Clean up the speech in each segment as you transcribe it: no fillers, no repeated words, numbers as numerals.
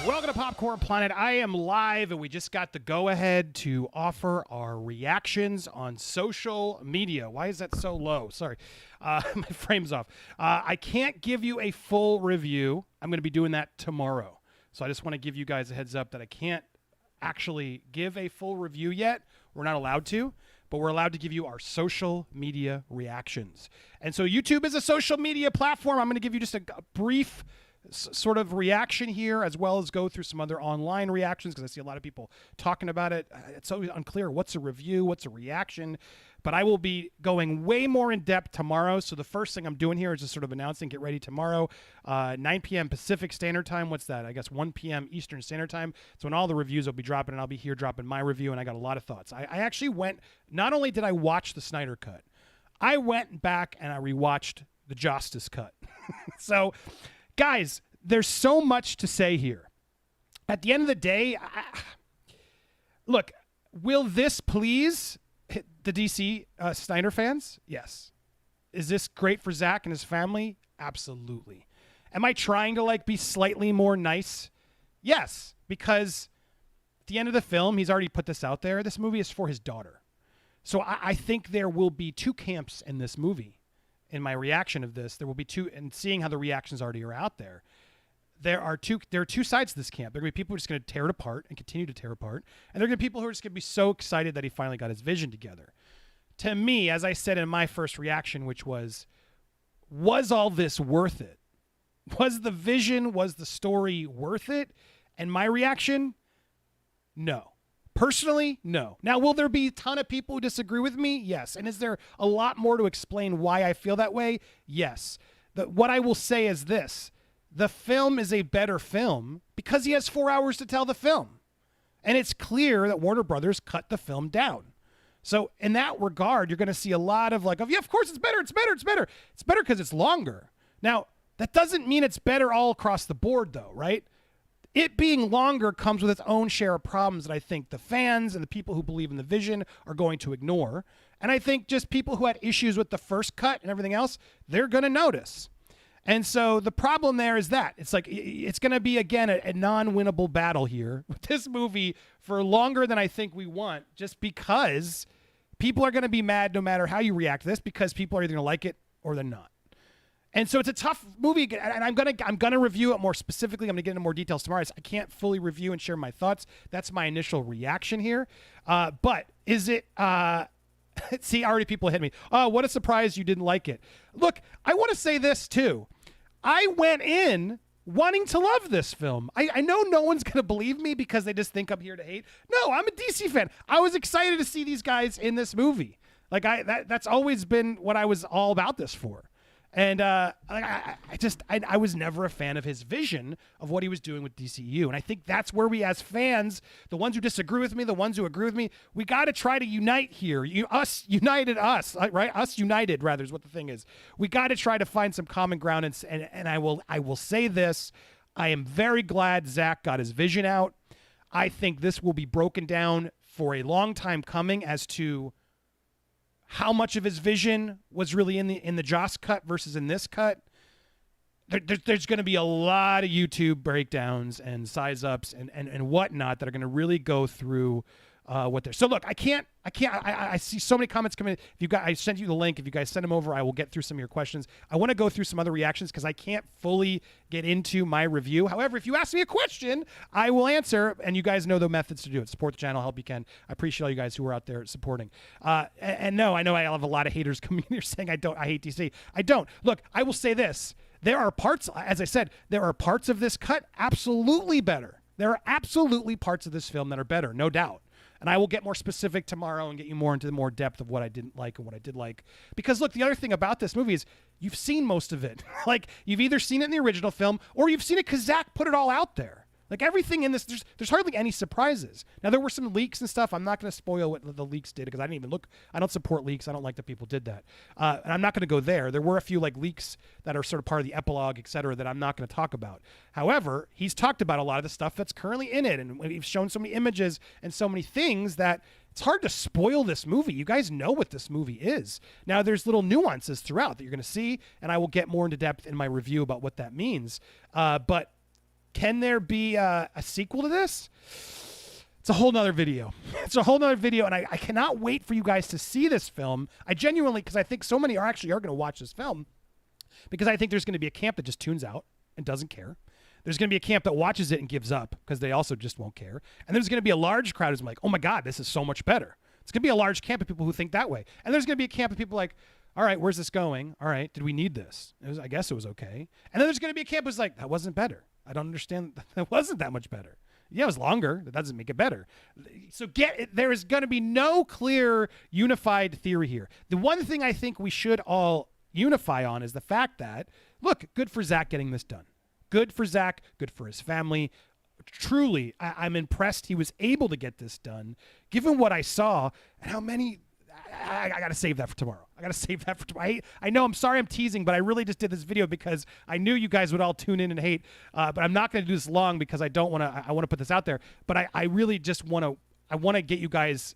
Welcome to Popcorn Planet. I am live, and we just got the go-ahead to offer our reactions on social media. Why is that so low? Sorry. My frame's off. I can't give you a full review. I'm going to be doing that tomorrow. So I just want to give you guys a heads up that I can't actually give a full review yet. We're not allowed to, but we're allowed to give you our social media reactions. And so YouTube is a social media platform. I'm going to give you just a brief sort of reaction here, as well as go through some other online reactions, because I see a lot of people talking about it. It's always unclear what's a review, what's a reaction, but I will be going way more in depth tomorrow. So the first thing I'm doing here is just sort of announcing, get ready tomorrow, 9 p.m. Pacific Standard Time. What's that? I guess 1 p.m. Eastern Standard Time. So when all the reviews will be dropping, and I'll be here dropping my review, and I got a lot of thoughts. I actually went, not only did I watch the Snyder Cut, I went back and I rewatched the Justice Cut. So guys, there's so much to say here. At the end of the day, look, will this please the DC Snyder fans? Yes. Is this great for Zack and his family? Absolutely. Am I trying to be slightly more nice? Yes, because at the end of the film, he's already put this out there. This movie is for his daughter. So I think there will be two camps in this movie. In my reaction of this, there will be two, and seeing how the reactions already are out there, there are two sides to this camp. There are going to be people who are just going to tear it apart and continue to tear apart, and there are going to be people who are just going to be so excited that he finally got his vision together. To me, as I said in my first reaction, which was all this worth it? Was the vision, was the story worth it? And my reaction, no. Personally, no. Now, will there be a ton of people who disagree with me? Yes. And is there a lot more to explain why I feel that way? Yes. What I will say is this. The film is a better film because he has 4 hours to tell the film. And it's clear that Warner Brothers cut the film down. So in that regard, you're going to see a lot of yeah, of course it's better, it's better, it's better. It's better because it's longer. Now, that doesn't mean it's better all across the board, though, right? It being longer comes with its own share of problems that I think the fans and the people who believe in the vision are going to ignore. And I think just people who had issues with the first cut and everything else, they're going to notice. And so the problem there is that it's it's going to be, again, a non-winnable battle here with this movie for longer than I think we want, just because people are going to be mad no matter how you react to this, because people are either going to like it or they're not. And so it's a tough movie, and I'm gonna review it more specifically. I'm gonna get into more details tomorrow. I can't fully review and share my thoughts. That's my initial reaction here. But is it? See, already people hit me. Oh, what a surprise you didn't like it. Look, I want to say this too. I went in wanting to love this film. I know no one's gonna believe me because they just think I'm here to hate. No, I'm a DC fan. I was excited to see these guys in this movie. That's always been what I was all about this for. And I was never a fan of his vision of what he was doing with DCU. And I think that's where we as fans, the ones who disagree with me, the ones who agree with me, we got to try to unite here. Us united, right? Us united, rather, is what the thing is. We got to try to find some common ground. And I will say this. I am very glad Zack got his vision out. I think this will be broken down for a long time coming as to how much of his vision was really in the Joss cut versus in this cut. There's going to be a lot of YouTube breakdowns and size ups and whatnot that are going to really go through what they're. So look, I see so many comments coming in. I sent you the link. If you guys send them over, I will get through some of your questions. I want to go through some other reactions because I can't fully get into my review. However, if you ask me a question, I will answer, and you guys know the methods to do it. Support the channel, help you can. I appreciate all you guys who are out there supporting. And no, I know I have a lot of haters coming in here saying I hate DC. I don't. Look, I will say this. There are parts, as I said, there are parts of this cut absolutely better. There are absolutely parts of this film that are better, no doubt. And I will get more specific tomorrow and get you more into the more depth of what I didn't like and what I did like. Because look, the other thing about this movie is you've seen most of it. You've either seen it in the original film or you've seen it because Zack put it all out there. Everything in this, there's hardly any surprises. Now, there were some leaks and stuff. I'm not going to spoil what the leaks did because I didn't even look. I don't support leaks. I don't like that people did that. And I'm not going to go there. There were a few leaks that are sort of part of the epilogue, et cetera, that I'm not going to talk about. However, he's talked about a lot of the stuff that's currently in it. And we've shown so many images and so many things that it's hard to spoil this movie. You guys know what this movie is. Now, there's little nuances throughout that you're going to see, and I will get more into depth in my review about what that means. But Can there be a sequel to this? It's a whole nother video. It's a whole nother video, and I cannot wait for you guys to see this film. I genuinely, because I think so many are going to watch this film, because I think there's going to be a camp that just tunes out and doesn't care. There's going to be a camp that watches it and gives up because they also just won't care. And there's going to be a large crowd who's like, oh my God, this is so much better. It's going to be a large camp of people who think that way. And there's going to be a camp of people like, all right, where's this going? All right, did we need this? I guess it was okay. And then there's going to be a camp who's like, that wasn't better. I don't understand. That wasn't that much better. Yeah, it was longer. That doesn't make it better. So there is going to be no clear unified theory here. The one thing I think we should all unify on is the fact that, look, good for Zack getting this done. Good for Zack, good for his family. Truly, I'm impressed he was able to get this done, given what I saw and how many. I got to save that for tomorrow. I know, I'm sorry I'm teasing, but I really just did this video because I knew you guys would all tune in and hate. But I'm not going to do this long because I don't want to. I want to put this out there. But I really just want to. I want to get you guys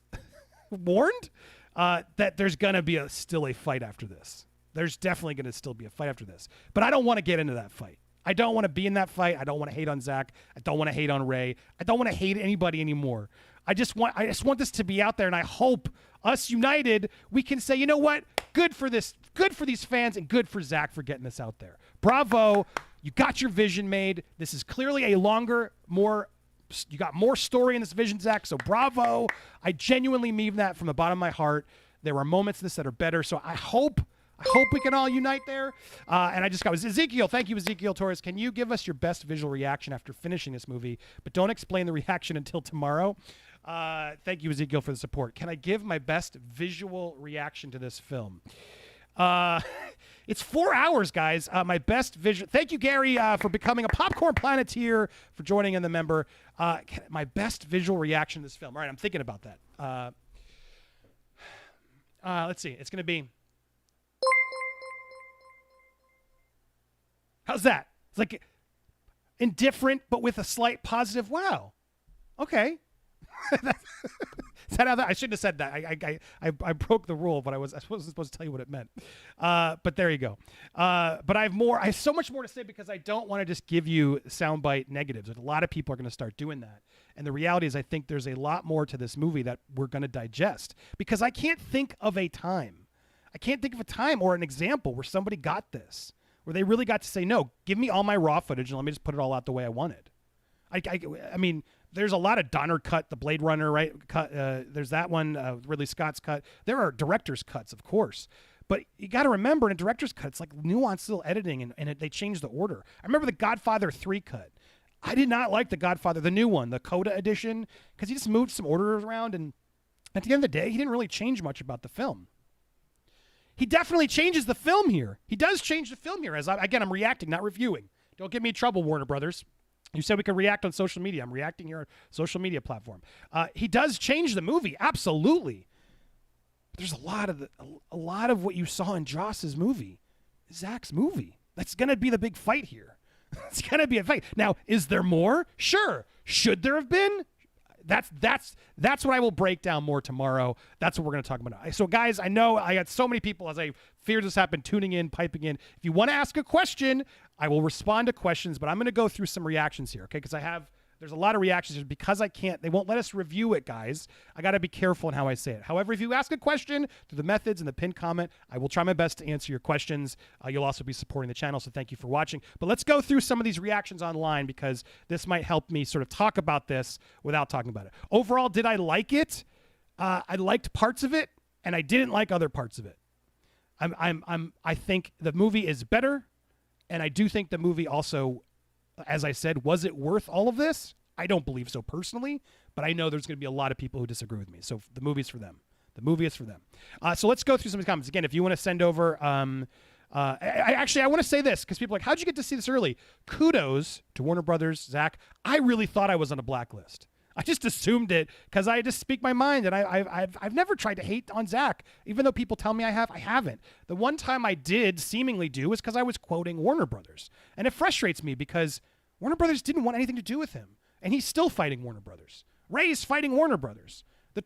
warned that there's going to be still a fight after this. There's definitely going to still be a fight after this. But I don't want to get into that fight. I don't want to be in that fight. I don't want to hate on Zack. I don't want to hate on Ray. I don't want to hate anybody anymore. I just want this to be out there, and I hope us united, we can say, you know what? Good for this. Good for these fans, and good for Zack for getting this out there. Bravo. You got your vision made. This is clearly a longer, you got more story in this vision, Zack, so bravo. I genuinely mean that from the bottom of my heart. There are moments in this that are better, so I hope we can all unite there. And I just got Ezekiel. Thank you, Ezekiel Torres. Can you give us your best visual reaction after finishing this movie? But don't explain the reaction until tomorrow. Thank you, Ezekiel, for the support. Can I give my best visual reaction to this film? It's 4 hours, guys. My best visual. Thank you, Gary, for becoming a Popcorn Planeteer, for joining in the member. My best visual reaction to this film. All right, I'm thinking about that. Let's see. It's going to be. How's that? It's like indifferent, but with a slight positive. Wow. Okay. Is that how that? I shouldn't have said that. I broke the rule, but I wasn't supposed to tell you what it meant. But there you go. But I have so much more to say because I don't want to just give you soundbite negatives. A lot of people are going to start doing that. And the reality is I think there's a lot more to this movie that we're going to digest because I can't think of a time. I can't think of a time or an example where somebody got this, where they really got to say, no, give me all my raw footage and let me just put it all out the way I wanted. I mean, there's a lot of Donner cut, the Blade Runner, right? Cut. There's that one, Ridley Scott's cut. There are director's cuts, of course. But you got to remember, in a director's cut, it's like nuanced little editing, and they changed the order. I remember the Godfather 3 cut. I did not like the Godfather, the new one, the Coda edition, because he just moved some orders around, and at the end of the day, he didn't really change much about the film. He definitely changes the film here. He does change the film here. Again, I'm reacting, not reviewing. Don't get me in trouble, Warner Brothers. You said we could react on social media. I'm reacting here on social media platform. He does change the movie, absolutely. But there's a lot of what you saw in Joss's movie, Zack's movie. That's going to be the big fight here. It's going to be a fight. Now, is there more? Sure. Should there have been? That's what I will break down more tomorrow. That's what we're going to talk about. So, guys, I know I got so many people, as I feared this happened, tuning in, piping in. If you want to ask a question, I will respond to questions, but I'm going to go through some reactions here, okay? Because there's a lot of reactions here because they won't let us review it, guys. I got to be careful in how I say it. However, if you ask a question through the methods and the pinned comment, I will try my best to answer your questions. You'll also be supporting the channel, so thank you for watching. But let's go through some of these reactions online because this might help me sort of talk about this without talking about it. Overall, did I like it? I liked parts of it, and I didn't like other parts of it. I think the movie is better, and I do think the movie also, as I said, was it worth all of this? I don't believe so personally, but I know there's going to be a lot of people who disagree with me. So the movie's for them. The movie is for them. So let's go through some of the comments. Again, if you want to send over, I want to say this because people are like, how'd you get to see this early? Kudos to Warner Brothers, Zack. I really thought I was on a blacklist. I just assumed it because I just speak my mind, and I've never tried to hate on Zack, even though people tell me I have. I haven't. The one time I did seemingly do was because I was quoting Warner Brothers, and it frustrates me because Warner Brothers didn't want anything to do with him, and he's still fighting Warner Brothers. Ray is fighting Warner Brothers.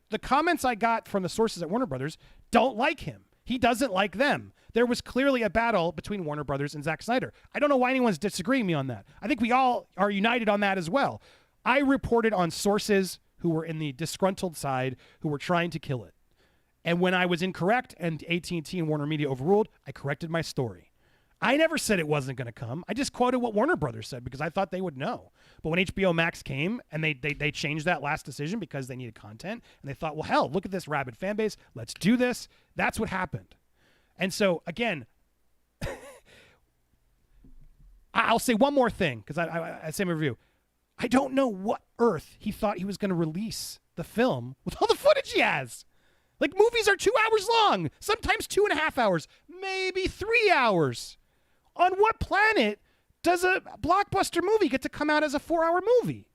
The comments I got from the sources at Warner Brothers don't like him. He doesn't like them. there was clearly a battle between Warner Brothers and Zack Snyder. I don't know why anyone's disagreeing me on that. I think we all are united on that as well. I reported on sources who were in the disgruntled side who were trying to kill it. And when I was incorrect and AT&T and Warner Media overruled, I corrected my story. I never said it wasn't going to come. I just quoted what Warner Brothers said because I thought they would know. But when HBO Max came and they changed that last decision because they needed content, and they thought, well, hell, look at this rabid fan base. Let's do this. That's what happened. And so, again, I'll say one more thing because I say in my review. I don't know what earth he thought he was going to release the film with all the footage he has. Like, movies are 2 hours long, sometimes 2.5 hours, maybe 3 hours. On what planet does a blockbuster movie get to come out as a 4-hour movie?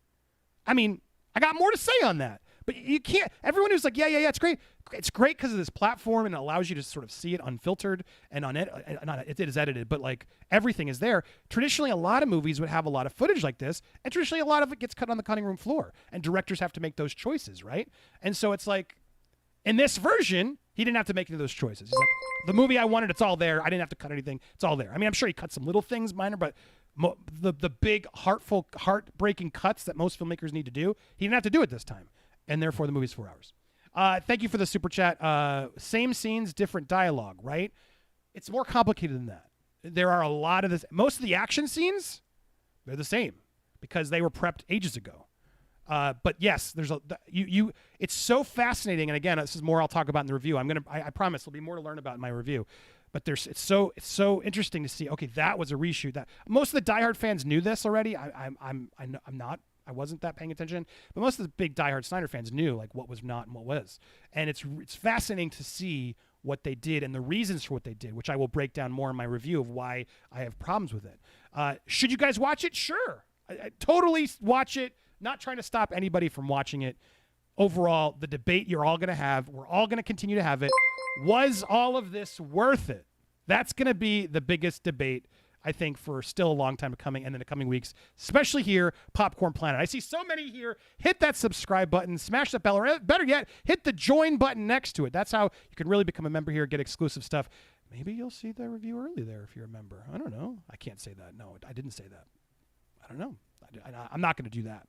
I mean, I got more to say on that. But you can't, everyone who's like, yeah, it's great. It's great because of this platform and it allows you to sort of see it unfiltered and it is edited, but like everything is there. Traditionally, a lot of movies would have a lot of footage like this, and traditionally a lot of it gets cut on the cutting room floor, and directors have to make those choices, right? And so it's like, in this version, he didn't have to make any of those choices. He's like, the movie I wanted, it's all there. I didn't have to cut anything. It's all there. I mean, I'm sure he cut some little things, minor, but the big, heartbreaking cuts that most filmmakers need to do, he didn't have to do it this time. And therefore, the movie's 4 hours. Thank you for the super chat. Same scenes, different dialogue, right? It's more complicated than that. There are a lot of this. Most of the action scenes, they're the same because they were prepped ages ago. But yes, there's it's so fascinating. And again, this is more I'll talk about in the review. I promise there'll be more to learn about in my review. But it's so interesting to see. Okay, that was a reshoot. That most of the diehard fans knew this already. I'm not. I wasn't that paying attention, but most of the big diehard Snyder fans knew like what was not and what was. And it's fascinating to see what they did and the reasons for what they did, which I will break down more in my review of why I have problems with it. Should you guys watch it? Sure. I totally watch it. Not trying to stop anybody from watching it. Overall, the debate you're all going to have, we're all going to continue to have it. Was all of this worth it? That's going to be the biggest debate, I think, for still a long time coming and in the coming weeks, especially here, Popcorn Planet. I see so many here. Hit that subscribe button, smash that bell, or better yet, hit the join button next to it. That's how you can really become a member here, get exclusive stuff. Maybe you'll see the review early there if you're a member. I don't know. I can't say that. No, I didn't say that. I don't know. I'm not going to do that.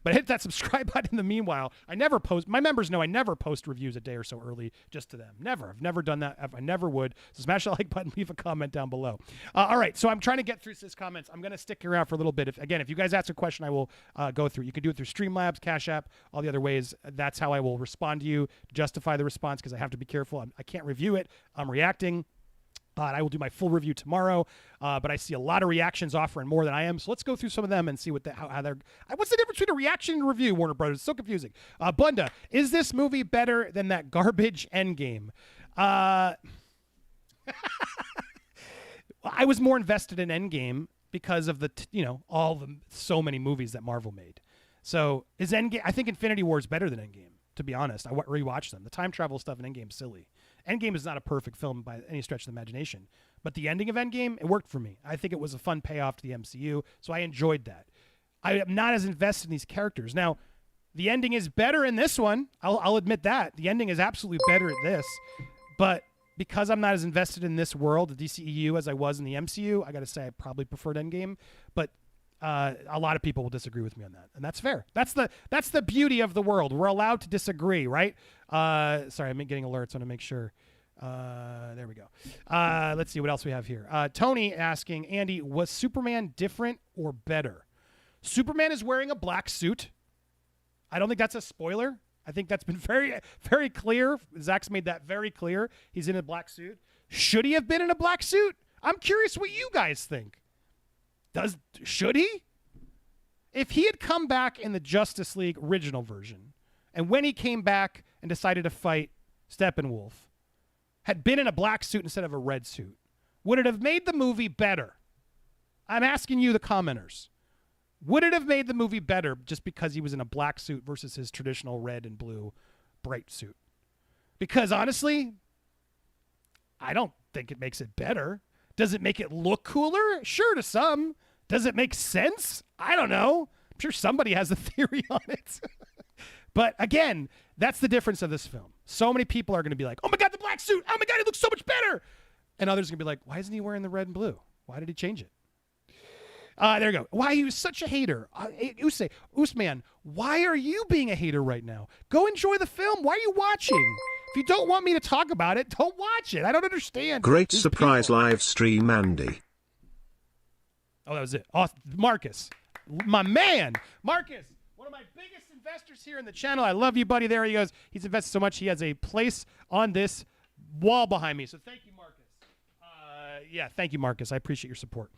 But hit that subscribe button in the meanwhile. I never post. My members know I never post reviews a day or so early just to them. Never. I've never done that. I never would. So smash the like button. Leave a comment down below. All right. So I'm trying to get through this comments. I'm going to stick around for a little bit. If you guys ask a question, I will go through. You can do it through Streamlabs, Cash App, all the other ways. That's how I will respond to you, justify the response, because I have to be careful. I can't review it. I'm reacting. I will do my full review tomorrow, but I see a lot of reactions offering more than I am. So let's go through some of them and see how they're. What's the difference between a reaction and a review, Warner Brothers? It's so confusing. Bunda, is this movie better than that garbage Endgame? I was more invested in Endgame because of so many movies that Marvel made. So is Endgame? I think Infinity War is better than Endgame. To be honest, I rewatched them. The time travel stuff in Endgame is silly. Endgame is not a perfect film by any stretch of the imagination, but the ending of Endgame, it worked for me. I think it was a fun payoff to the MCU, so I enjoyed that. I am not as invested in these characters. Now, the ending is better in this one. I'll admit that. The ending is absolutely better at this, but because I'm not as invested in this world, the DCEU, as I was in the MCU, I got to say I probably preferred Endgame, but a lot of people will disagree with me on that, and that's fair. That's the beauty of the world. We're allowed to disagree, right? Sorry, I'm getting alerts. I want to make sure. There we go. Let's see what else we have here. Tony asking, Andy, was Superman different or better? Superman is wearing a black suit. I don't think that's a spoiler. I think that's been very, very clear. Zack's made that very clear. He's in a black suit. Should he have been in a black suit? I'm curious what you guys think. Should he? If he had come back in the Justice League original version, and when he came back and decided to fight Steppenwolf, had been in a black suit instead of a red suit, would it have made the movie better? I'm asking you, the commenters. Would it have made the movie better just because he was in a black suit versus his traditional red and blue bright suit? Because honestly, I don't think it makes it better. Does it make it look cooler? Sure, to some. Does it make sense? I don't know. I'm sure somebody has a theory on it. But again, that's the difference of this film. So many people are going to be like, oh my God, the black suit. Oh my God, it looks so much better. And others are going to be like, why isn't he wearing the red and blue? Why did he change it? There you go. Why are you such a hater? Usman, why are you being a hater right now? Go enjoy the film. Why are you watching? If you don't want me to talk about it, don't watch it. I don't understand. Great surprise live stream, Andy. Oh, that was it. Awesome. Marcus, my man. Marcus, one of my biggest investors here in the channel. I love you, buddy. There he goes. He's invested so much. He has a place on this wall behind me. So thank you, Marcus. Yeah, thank you, Marcus. I appreciate your support.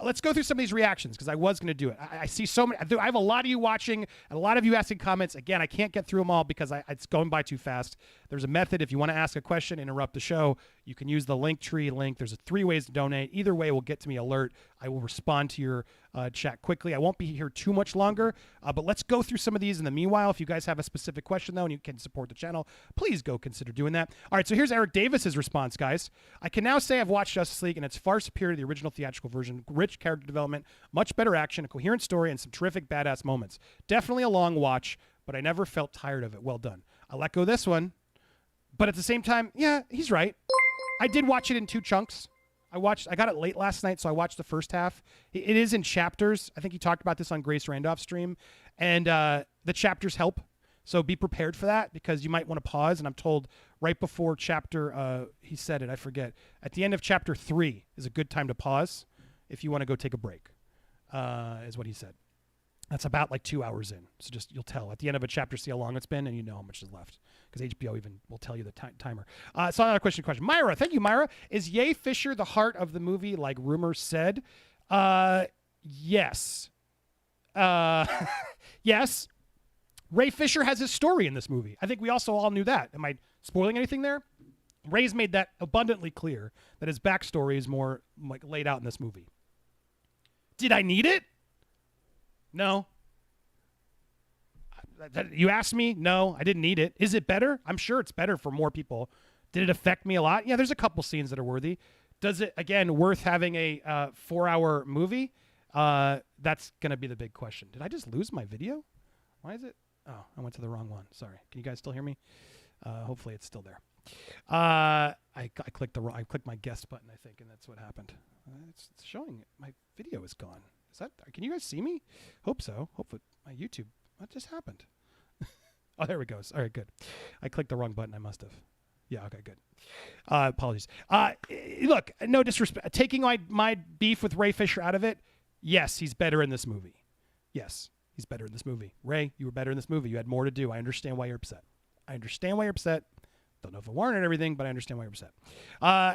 Let's go through some of these reactions because I was going to do it. I see so many. I have a lot of you watching and a lot of you asking comments. Again, I can't get through them all because it's going by too fast. There's a method. If you want to ask a question, interrupt the show, you can use the Linktree link. There's 3 ways to donate. Either way will get to me alert. I will respond to your chat quickly. I won't be here too much longer, but let's go through some of these in the meanwhile. If you guys have a specific question, though, and you can support the channel, please go consider doing that. All right, so here's Eric Davis's response, guys. I can now say I've watched Justice League, and it's far superior to the original theatrical version. Rich character development, much better action, a coherent story, and some terrific badass moments. Definitely a long watch, but I never felt tired of it. Well done. I'll let go this one, but at the same time, yeah, he's right. I did watch it in 2 chunks. I got it late last night, so I watched the first half. It is in chapters. I think he talked about this on Grace Randolph's stream, and the chapters help. So be prepared for that because you might want to pause. And I'm told right before chapter, he said it, I forget. At the end of chapter 3 is a good time to pause if you want to go take a break, is what he said. That's about like 2 hours in. So just, you'll tell. At the end of a chapter, see how long it's been, and you know how much is left. Because HBO even will tell you the timer. So another question. Myra, thank you, Myra. Is Ye Fisher the heart of the movie like rumors said? Yes. Yes. Ray Fisher has his story in this movie. I think we also all knew that. Am I spoiling anything there? Ray's made that abundantly clear that his backstory is more like laid out in this movie. Did I need it? No. You asked me? No, I didn't need it. Is it better? I'm sure it's better for more people. Did it affect me a lot? Yeah, there's a couple scenes that are worthy. Does it, again, worth having a 4-hour movie? That's going to be the big question. Did I just lose my video? Why is it? Oh, I went to the wrong one. Sorry. Can you guys still hear me? Hopefully it's still there. I clicked my guest button, I think, and that's what happened. It's showing my video is gone. Is that? Can you guys see me? Hope so. Hopefully my YouTube. What just happened? Oh, there it goes. All right, good. I clicked the wrong button. I must have. Yeah. Okay. Good. Apologies. Look, no disrespect. Taking my beef with Ray Fisher out of it. Yes, he's better in this movie. Yes, he's better in this movie. Ray, you were better in this movie. You had more to do. I understand why you're upset. Don't know if it warranted everything, but I understand why you're upset.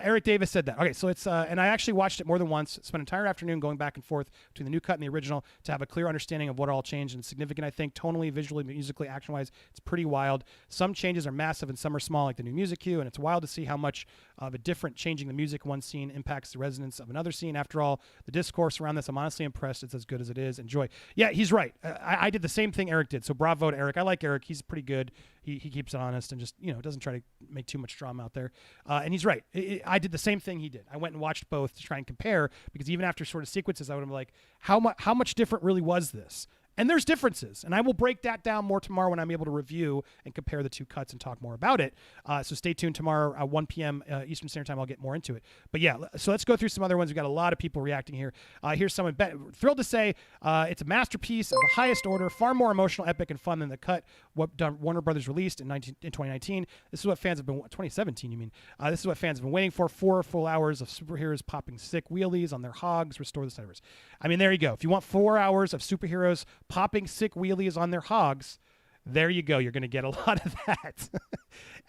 Eric Davis said that. Okay, so it's, and I actually watched it more than once. Spent an entire afternoon going back and forth between the new cut and the original to have a clear understanding of what all changed and significant, I think, tonally, visually, musically, action-wise. It's pretty wild. Some changes are massive and some are small, like the new music cue, and it's wild to see how much of a different changing the music one scene impacts the resonance of another scene. After all, the discourse around this, I'm honestly impressed. It's as good as it is. Enjoy. Yeah, he's right. I did the same thing Eric did, so bravo to Eric. I like Eric. He's pretty good. He keeps it honest and just, doesn't try to make too much drama out there. And he's right. I did the same thing he did. I went and watched both to try and compare, because even after sort of sequences, I would have been like, how much different really was this? And there's differences, and I will break that down more tomorrow when I'm able to review and compare the two cuts and talk more about it. So stay tuned tomorrow, 1 p.m. Eastern Standard Time. I'll get more into it. But yeah, so let's go through some other ones. We've got a lot of people reacting here. Here's someone thrilled to say it's a masterpiece of the highest order, far more emotional, epic, and fun than the cut what Warner Brothers released in 2019. This is what fans have been 2017. You mean? This is what fans have been waiting for: 4 full hours of superheroes popping sick wheelies on their hogs. Restore the Cyberverse. I mean, there you go. If you want 4 hours of superheroes popping sick wheelies on their hogs, there you go. You're going to get a lot of that.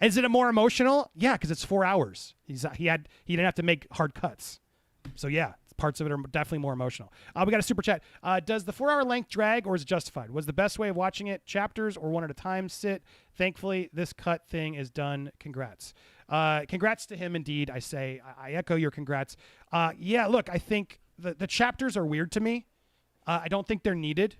Is it a more emotional? Yeah, because it's 4 hours. He didn't have to make hard cuts. So yeah, parts of it are definitely more emotional. We got a super chat. Does the 4 hour length drag, or is it justified? Was the best way of watching it chapters or one at a time? Thankfully, this cut thing is done. Congrats. Congrats to him indeed. I say, I echo your congrats. Yeah, look, I think the chapters are weird to me. I don't think they're needed,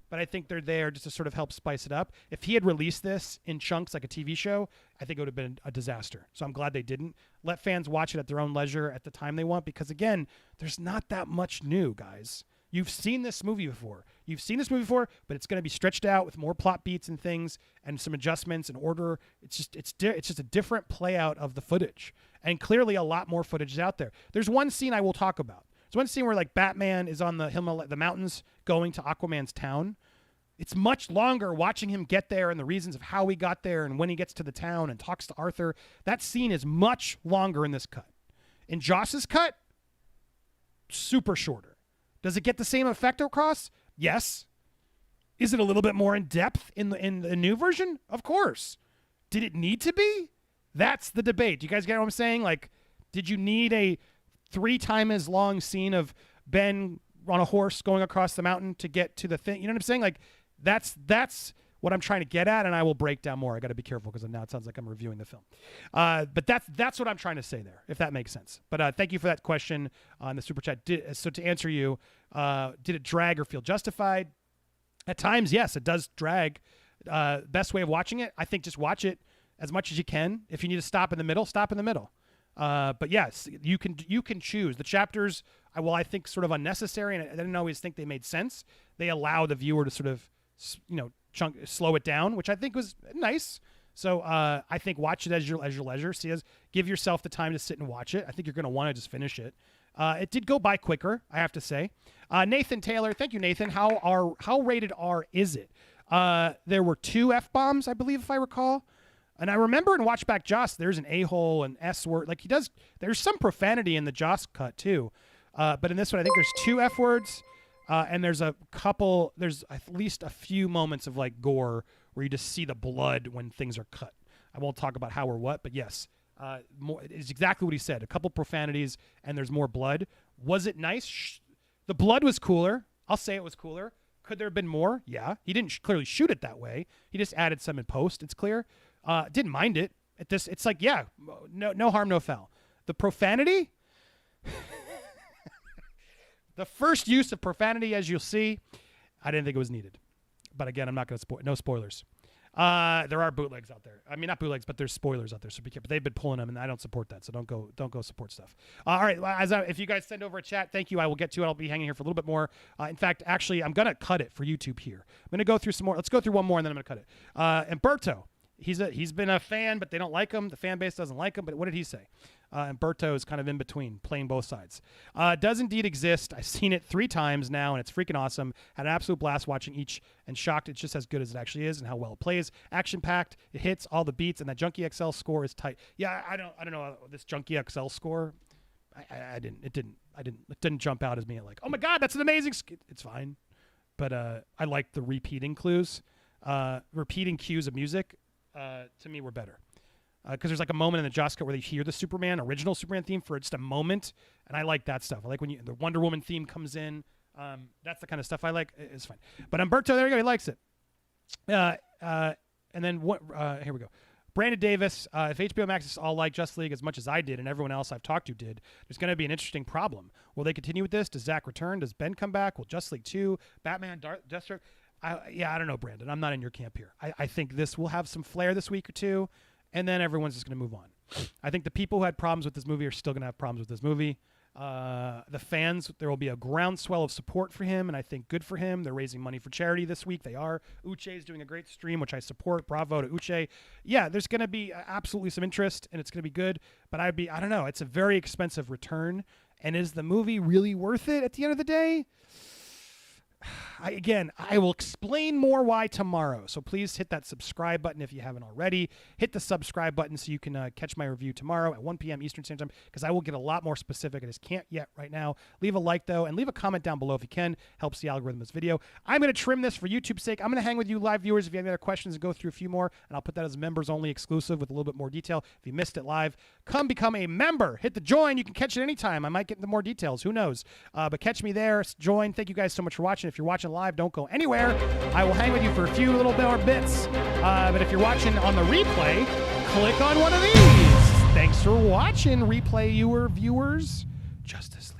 but I think they're there just to sort of help spice it up. If he had released this in chunks like a TV show, I think it would have been a disaster. So I'm glad they didn't. Let fans watch it at their own leisure at the time they want, because again, there's not that much new, guys. You've seen this movie before. But it's going to be stretched out with more plot beats and things and some adjustments and order. It's just a different play out of the footage. And clearly a lot more footage is out there. There's one scene I will talk about. There's one scene where like Batman is on the mountains going to Aquaman's town. It's much longer watching him get there and the reasons of how he got there and when he gets to the town and talks to Arthur. That scene is much longer in this cut. In Joss's cut, super shorter. Does it get the same effect across? Yes. Is it a little bit more in depth in the new version? Of course. Did it need to be? That's the debate. Do you guys get what I'm saying? Like, did you need a 3 times as long scene of Ben on a horse going across the mountain to get to the thing? You know what I'm saying? Like, that's what I'm trying to get at, and I will break down more. I got to be careful because now it sounds like I'm reviewing the film. But that's what I'm trying to say there, if that makes sense. But thank you for that question on the super chat. So to answer you, did it drag or feel justified? At times, yes, it does drag. Best way of watching it, I think, just watch it as much as you can. If you need to stop in the middle, stop in the middle. But yes, you can choose. The chapters, I think, sort of unnecessary, and I didn't always think they made sense. They allow the viewer to sort of, slow it down, which I think was nice. So I think watch it as your leisure. Give yourself the time to sit and watch it. I think you're going to want to just finish it. It did go by quicker, I have to say. Nathan Taylor, thank you, Nathan. How rated R is it? There were 2 F-bombs, I believe, if I recall. And I remember in Watch Back Joss, there's an a-hole and S-word. Like, there's some profanity in the Joss cut, too. But in this one, I think there's 2 F-words. And there's at least a few moments of, like, gore where you just see the blood when things are cut. I won't talk about how or what, but yes. It's exactly what he said. A couple profanities, and there's more blood. Was it nice? The blood was cooler. I'll say it was cooler. Could there have been more? Yeah. He didn't clearly shoot it that way. He just added some in post. It's clear. Didn't mind it. It's like, yeah, no harm, no foul. The profanity, the first use of profanity, as you'll see, I didn't think it was needed. But again, I'm not going to spoil. No spoilers. There are bootlegs out there. I mean, not bootlegs, but there's spoilers out there. So be careful. They've been pulling them, and I don't support that. So don't go support stuff. All right. If you guys send over a chat, thank you. I will get to it. I'll be hanging here for a little bit more. In fact, actually, I'm gonna cut it for YouTube here. I'm gonna go through some more. Let's go through one more, and then I'm gonna cut it. Umberto, he's been a fan, but they don't like him. The fan base doesn't like him. But what did he say? Umberto is kind of in between, playing both sides. Does indeed exist. I've seen it 3 times now, and it's freaking awesome. Had an absolute blast watching each, and shocked it's just as good as it actually is and how well it plays. Action-packed, it hits all the beats, and that Junkie XL score is tight. Yeah, I don't know this Junkie XL score. It didn't jump out as me like, oh my God, that's an amazing. It's fine, but I like the repeating clues, repeating cues of music. To me, were better. Because there's like a moment in the Joss cut where they hear the original Superman theme for just a moment, and I like that stuff. I like when the Wonder Woman theme comes in. That's the kind of stuff I like. It's fine. But Umberto, there you go. He likes it. And then here we go. Brandon Davis, if HBO Max is all like Justice League as much as I did and everyone else I've talked to did, there's going to be an interesting problem. Will they continue with this? Does Zack return? Does Ben come back? Will Justice League 2, Batman, Deathstroke? I don't know, Brandon. I'm not in your camp here. I think this will have some flair this week or two, and then everyone's just going to move on. I think the people who had problems with this movie are still going to have problems with this movie. The fans, there will be a groundswell of support for him, and I think good for him. They're raising money for charity this week. They are. Uche is doing a great stream, which I support. Bravo to Uche. Yeah, there's going to be absolutely some interest, and it's going to be good. But I don't know. It's a very expensive return, and is the movie really worth it at the end of the day? I will explain more why tomorrow. So please hit that subscribe button if you haven't already. Hit the subscribe button so you can catch my review tomorrow at 1 p.m. Eastern Standard Time, because I will get a lot more specific. I just can't yet right now. Leave a like, though, and leave a comment down below if you can. Helps the algorithm of this video. I'm going to trim this for YouTube's sake. I'm going to hang with you live viewers if you have any other questions and go through a few more, and I'll put that as members only exclusive with a little bit more detail. If you missed it live, come become a member. Hit the join. You can catch it anytime. I might get into more details. Who knows? But catch me there. Join. Thank you guys so much for watching. If you're watching live, don't go anywhere. I will hang with you for a few little more bits. But if you're watching on the replay, click on one of these. Thanks for watching, replay viewers. Justice League.